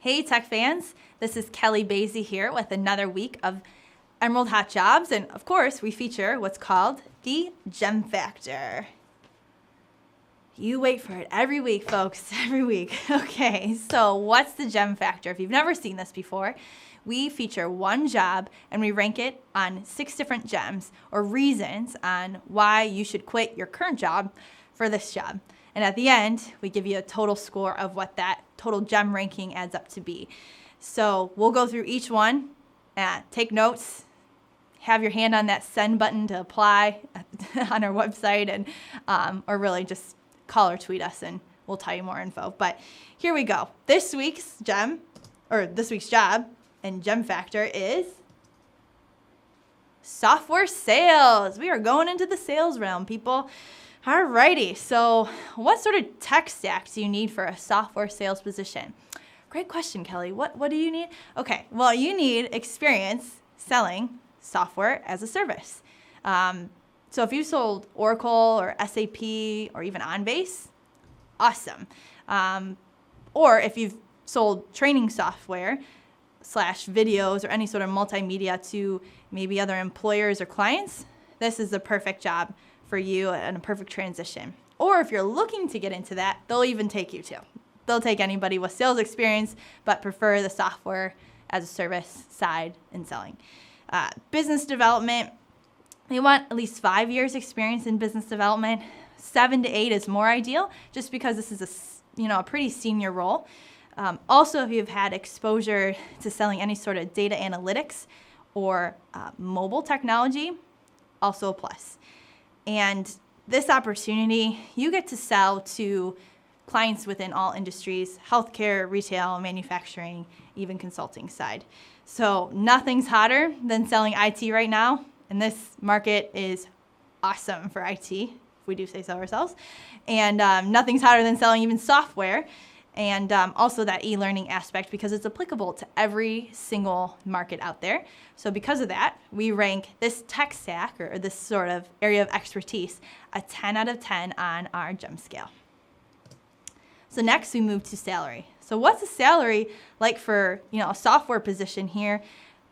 Hey tech fans, this is Kelly Basie here with another week of Emerald Hot Jobs, and of course we feature what's called the Gem Factor. You wait for it every week, folks, every week. Okay, so what's the Gem Factor? If you've never seen this before, we feature one job and we rank it on 6 different gems or reasons on why you should quit your current job for this job. And at the end, we give you a total score of what that total gem ranking adds up to be. So we'll go through each one, take notes, have your hand on that send button to apply on our website, and or really just call or tweet us and we'll tell you more info. But here we go. This week's job and Gem Factor is software sales. We are going into the sales realm, people. Alrighty, so what sort of tech stack do you need for a software sales position? Great question, Kelly. What do you need? Okay, well, you need experience selling software as a service. So if you sold Oracle or SAP or even OnBase, awesome. Or if you've sold training software / videos or any sort of multimedia to maybe other employers or clients, this is the perfect job for you and a perfect transition. Or if you're looking to get into that, they'll even take you too. They'll take anybody with sales experience, but prefer the software as a service side in selling. Business development, they want at least 5 years experience in business development. 7 to 8 is more ideal, just because this is a pretty senior role. Also, if you've had exposure to selling any sort of data analytics or mobile technology, also a plus. And this opportunity, you get to sell to clients within all industries: healthcare, retail, manufacturing, even consulting side. So nothing's hotter than selling IT right now. And this market is awesome for IT, if we do say so ourselves. And nothing's hotter than selling even software. And also that e-learning aspect, because it's applicable to every single market out there. So because of that, we rank this tech stack, or this sort of area of expertise, a 10 out of 10 on our GEM scale. So next we move to salary. So what's the salary like for a software position here,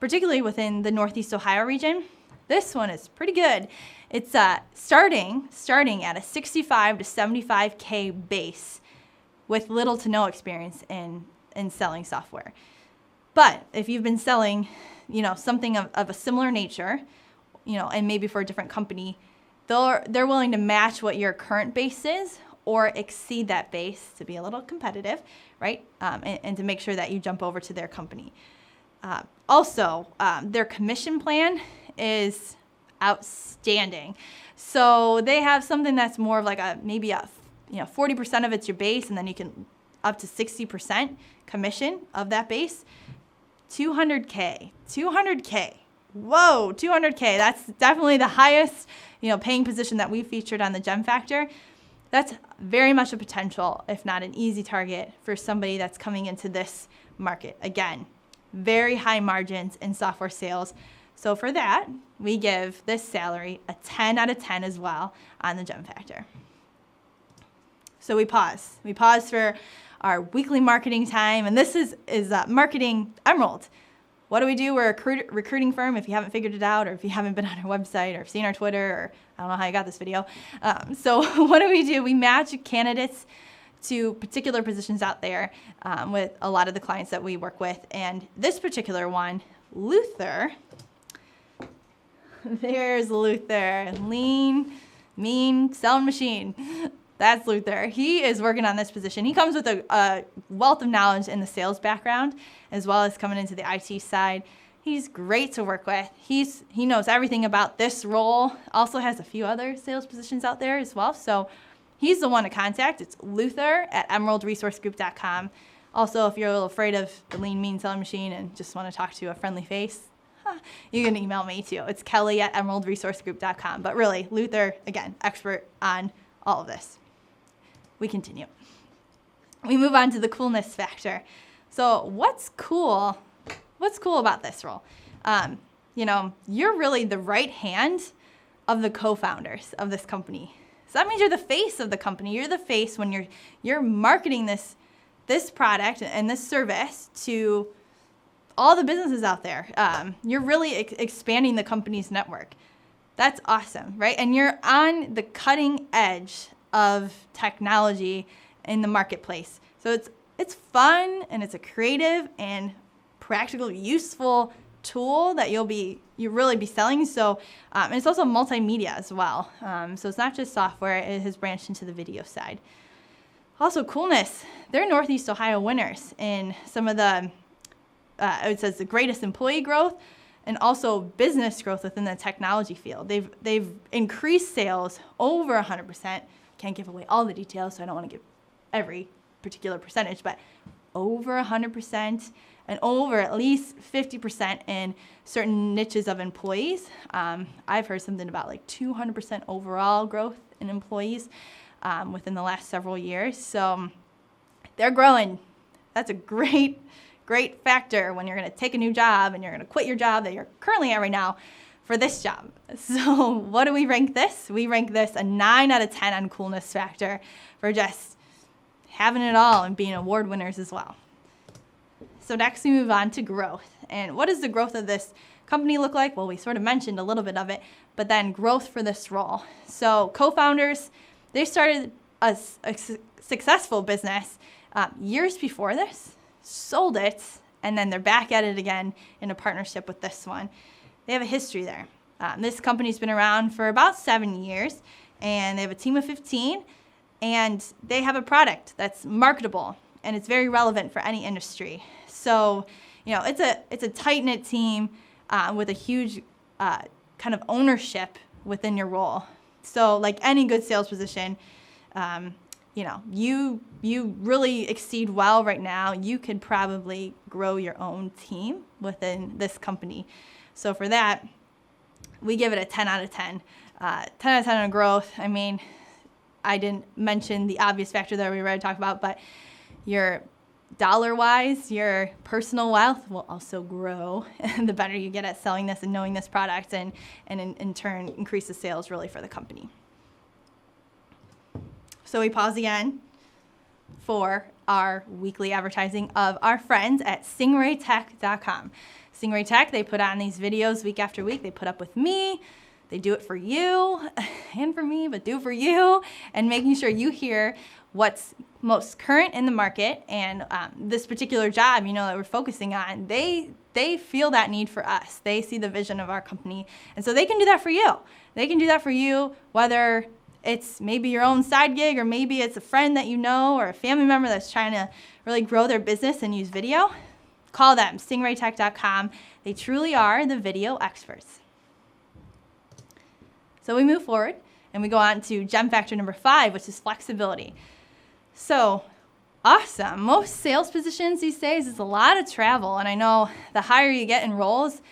particularly within the Northeast Ohio region? This one is pretty good. It's starting at a 65 to 75K base, with little to no experience in selling software. But if you've been selling, something of a similar nature, and maybe for a different company, they're willing to match what your current base is or exceed that base to be a little competitive, right? And to make sure that you jump over to their company. Also, their commission plan is outstanding. So they have something that's more of like maybe a 40% of it's your base, and then you can up to 60% commission of that base. 200K. Whoa, 200K. That's definitely the highest, paying position that we featured on the Gem Factor. That's very much a potential, if not an easy target for somebody that's coming into this market. Again, very high margins in software sales. So for that, we give this salary a 10 out of 10 as well on the Gem Factor. So we pause. We pause for our weekly marketing time, and this is Marketing Emerald. What do? We're a recruiting firm, if you haven't figured it out, or if you haven't been on our website, or seen our Twitter, or I don't know how you got this video. So what do? We match candidates to particular positions out there with a lot of the clients that we work with. And this particular one, Luther, there's Luther, lean, mean, selling machine. That's Luther. He is working on this position. He comes with a wealth of knowledge in the sales background, as well as coming into the IT side. He's great to work with. He knows everything about this role. Also has a few other sales positions out there as well. So he's the one to contact. It's Luther@emeraldresourcegroup.com. Also, if you're a little afraid of the lean, mean selling machine and just want to talk to a friendly face, you can email me too. It's Kelly@emeraldresourcegroup.com. But really, Luther, again, expert on all of this. We continue. We move on to the coolness factor. So what's cool about this role? You're really the right hand of the co-founders of this company. So that means you're the face of the company. You're the face when you're marketing this this product and this service to all the businesses out there. You're really expanding the company's network. That's awesome, right? And you're on the cutting edge of technology in the marketplace. So it's fun, and it's a creative and practical, useful tool that you'll really be selling. So and it's also multimedia as well. So it's not just software; it has branched into the video side. Also, Coolness, they're Northeast Ohio winners in some of the, it says the greatest employee growth and also business growth within the technology field. They've increased sales over 100%. Can't give away all the details, so I don't want to give every particular percentage, but over 100% and over at least 50% in certain niches of employees. I've heard something about like 200% overall growth in employees within the last several years. So they're growing. That's a great factor when you're going to take a new job and you're going to quit your job that you're currently at right now for this job. So what do we rank this? We rank this a 9 out of 10 on Coolness factor for just having it all and being award winners as well. So next we move on to growth. And what does the growth of this company look like? Well, we sort of mentioned a little bit of it, but then growth for this role. So co-founders, they started a successful business years before this, sold it, and then they're back at it again in a partnership with this one. They have a history there. This company's been around for about 7 years, and they have a team of 15, and they have a product that's marketable, and it's very relevant for any industry. So, it's a tight-knit team with a huge kind of ownership within your role. So like any good sales position, you really exceed well right now. You could probably grow your own team within this company. So for that, we give it a 10 out of 10. 10 out of 10 on growth. I mean, I didn't mention the obvious factor that we already talked about, but your dollar-wise, your personal wealth will also grow the better you get at selling this and knowing this product, and in turn increase the sales really for the company. So we pause again for our weekly advertising of our friends at stingraytech.com. Stingray Tech, they put on these videos week after week. They put up with me. They do it for you and for me, but do it for you, and making sure you hear what's most current in the market. And this particular job, that we're focusing on, they feel that need for us. They see the vision of our company, and so they can do that for you. They can do that for you, whether it's maybe your own side gig, or maybe it's a friend that you know or a family member that's trying to really grow their business and use video. Call them, stingraytech.com. They truly are the video experts. So we move forward and we go on to gem factor number 5, which is flexibility. So awesome. Most sales positions these days is a lot of travel. And I know the higher you get in roles,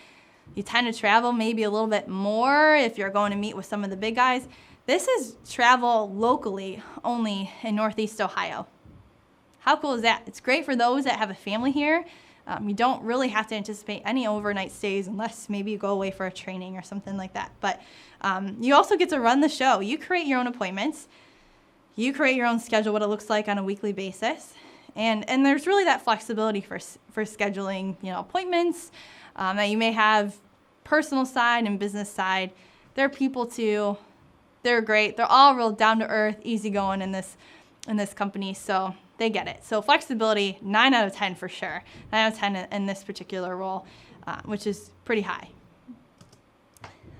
you tend to travel maybe a little bit more if you're going to meet with some of the big guys. This is travel locally only in Northeast Ohio. How cool is that? It's great for those that have a family here. You don't really have to anticipate any overnight stays unless maybe you go away for a training or something like that. But you also get to run the show. You create your own appointments. You create your own schedule, what it looks like on a weekly basis. And there's really that flexibility for scheduling, appointments that you may have, personal side and business side. They're people too. They're great. They're all real down to earth, easygoing in this company. So they get it. So flexibility, 9 out of 10 for sure. 9 out of 10 in this particular role, which is pretty high.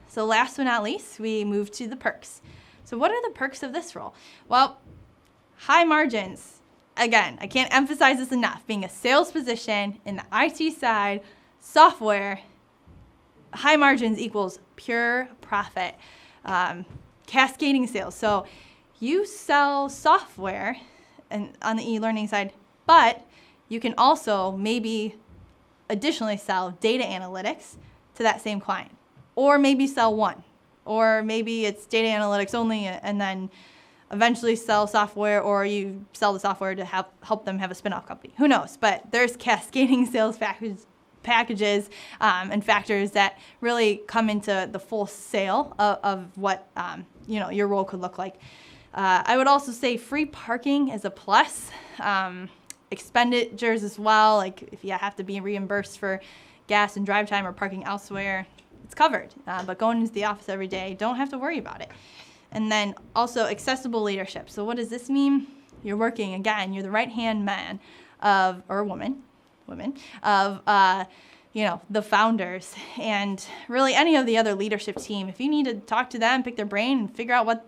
So last but not least, we move to the perks. So what are the perks of this role? Well, high margins. Again, I can't emphasize this enough. Being a sales position in the IT side, software, high margins equals pure profit. Cascading sales. So you sell software and on the e-learning side, but you can also maybe additionally sell data analytics to that same client, or maybe sell one, or maybe it's data analytics only and then eventually sell software, or you sell the software to help them have a spin-off company. Who knows? But there's cascading sales packages and factors that really come into the full sale of what your role could look like. I would also say free parking is a plus. expenditures as well. Like if you have to be reimbursed for gas and drive time or parking elsewhere, it's covered. But going into the office every day, don't have to worry about it. And then also accessible leadership. So what does this mean? You're working, again, you're the right-hand man or woman of, the founders and really any of the other leadership team. If you need to talk to them, pick their brain and figure out what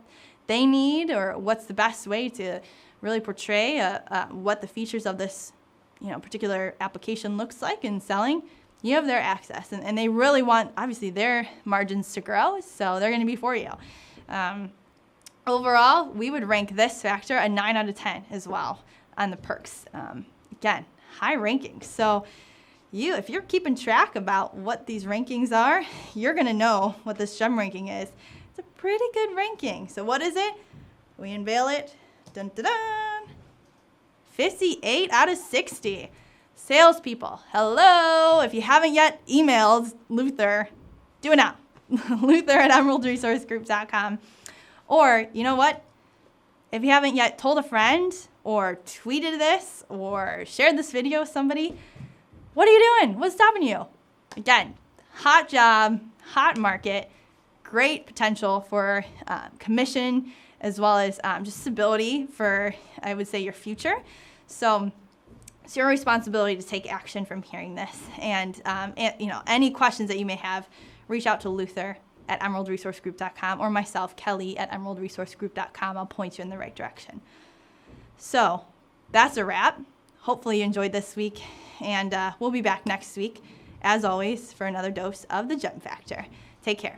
they need or what's the best way to really portray what the features of this, particular application looks like in selling, you have their access. And they really want, obviously, their margins to grow, so they're going to be for you. Overall, we would rank this factor a 9 out of 10 as well on the perks. Again, high rankings. So if you're keeping track about what these rankings are, you're going to know what this gem ranking is. It's a pretty good ranking. So what is it? We unveil it. Dun, dun, dun. 58 out of 60. Salespeople, hello. If you haven't yet emailed Luther, do it now. Luther@emeraldresourcegroup.com. Or, you know what? If you haven't yet told a friend or tweeted this or shared this video with somebody, what are you doing? What's stopping you? Again, hot job, hot market, great potential for commission as well as just stability for, I would say, your future. So it's your responsibility to take action from hearing this. And any questions that you may have, reach out to Luther at emeraldresourcegroup.com or myself, Kelly, at emeraldresourcegroup.com. I'll point you in the right direction. So that's a wrap. Hopefully you enjoyed this week, and we'll be back next week, as always, for another dose of the Gem Factor. Take care.